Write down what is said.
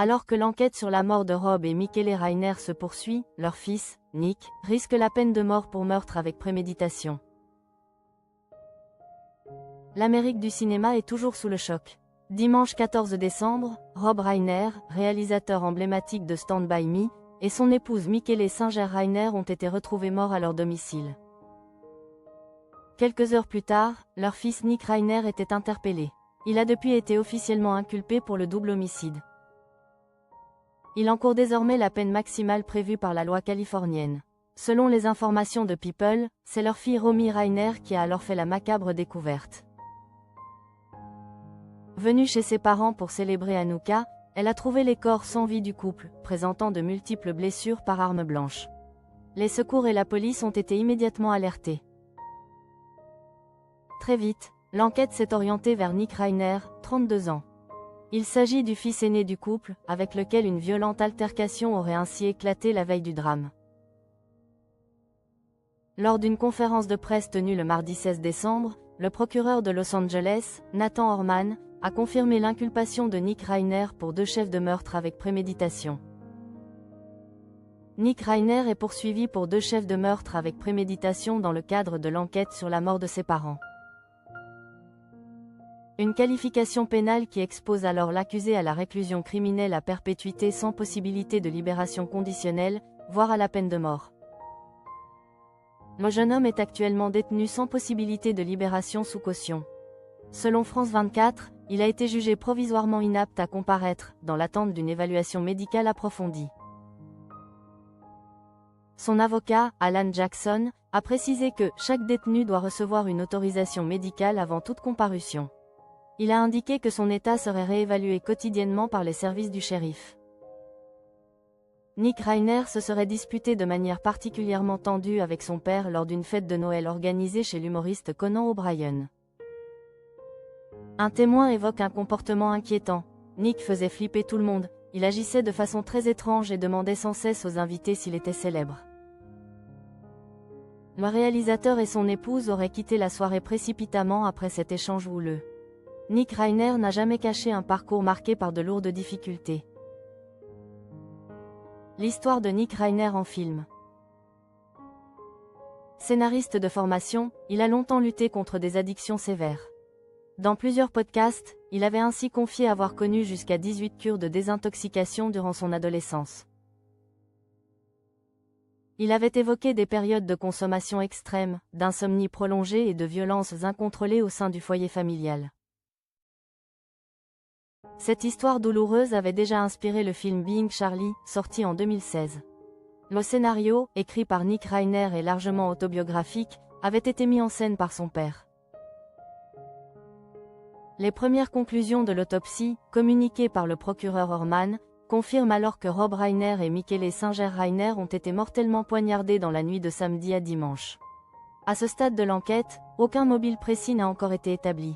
Alors que l'enquête sur la mort de Rob et Michele Rainer se poursuit, leur fils, Nick, risque la peine de mort pour meurtre avec préméditation. L'Amérique du cinéma est toujours sous le choc. Dimanche 14 décembre, Rob Reiner, réalisateur emblématique de Stand By Me, et son épouse Michele Singer-Reiner ont été retrouvés morts à leur domicile. Quelques heures plus tard, leur fils Nick Reiner était interpellé. Il a depuis été officiellement inculpé pour le double homicide. Il encourt désormais la peine maximale prévue par la loi californienne. Selon les informations de People, c'est leur fille Romy Reiner qui a alors fait la macabre découverte. Venue chez ses parents pour célébrer Hanouka, elle a trouvé les corps sans vie du couple, présentant de multiples blessures par arme blanche. Les secours et la police ont été immédiatement alertés. Très vite, l'enquête s'est orientée vers Nick Reiner, 32 ans. Il s'agit du fils aîné du couple, avec lequel une violente altercation aurait ainsi éclaté la veille du drame. Lors d'une conférence de presse tenue le mardi 16 décembre, le procureur de Los Angeles, Nathan Orman, a confirmé l'inculpation de Nick Reiner pour 2 chefs de meurtre avec préméditation. Nick Reiner est poursuivi pour 2 chefs de meurtre avec préméditation dans le cadre de l'enquête sur la mort de ses parents. Une qualification pénale qui expose alors l'accusé à la réclusion criminelle à perpétuité sans possibilité de libération conditionnelle, voire à la peine de mort. Le jeune homme est actuellement détenu sans possibilité de libération sous caution. Selon France 24, il a été jugé provisoirement inapte à comparaître, dans l'attente d'une évaluation médicale approfondie. Son avocat, Alan Jackson, a précisé que chaque détenu doit recevoir une autorisation médicale avant toute comparution. Il a indiqué que son état serait réévalué quotidiennement par les services du shérif. Nick Reiner se serait disputé de manière particulièrement tendue avec son père lors d'une fête de Noël organisée chez l'humoriste Conan O'Brien. Un témoin évoque un comportement inquiétant. Nick faisait flipper tout le monde, il agissait de façon très étrange et demandait sans cesse aux invités s'il était célèbre. Le réalisateur et son épouse auraient quitté la soirée précipitamment après cet échange houleux. Nick Reiner n'a jamais caché un parcours marqué par de lourdes difficultés. L'histoire de Nick Reiner en film. Scénariste de formation, il a longtemps lutté contre des addictions sévères. Dans plusieurs podcasts, il avait ainsi confié avoir connu jusqu'à 18 cures de désintoxication durant son adolescence. Il avait évoqué des périodes de consommation extrême, d'insomnie prolongée et de violences incontrôlées au sein du foyer familial. Cette histoire douloureuse avait déjà inspiré le film Being Charlie, sorti en 2016. Le scénario, écrit par Nick Reiner et largement autobiographique, avait été mis en scène par son père. Les premières conclusions de l'autopsie, communiquées par le procureur Orman, confirment alors que Rob Reiner et Michele Singer-Reiner ont été mortellement poignardés dans la nuit de samedi à dimanche. À ce stade de l'enquête, aucun mobile précis n'a encore été établi.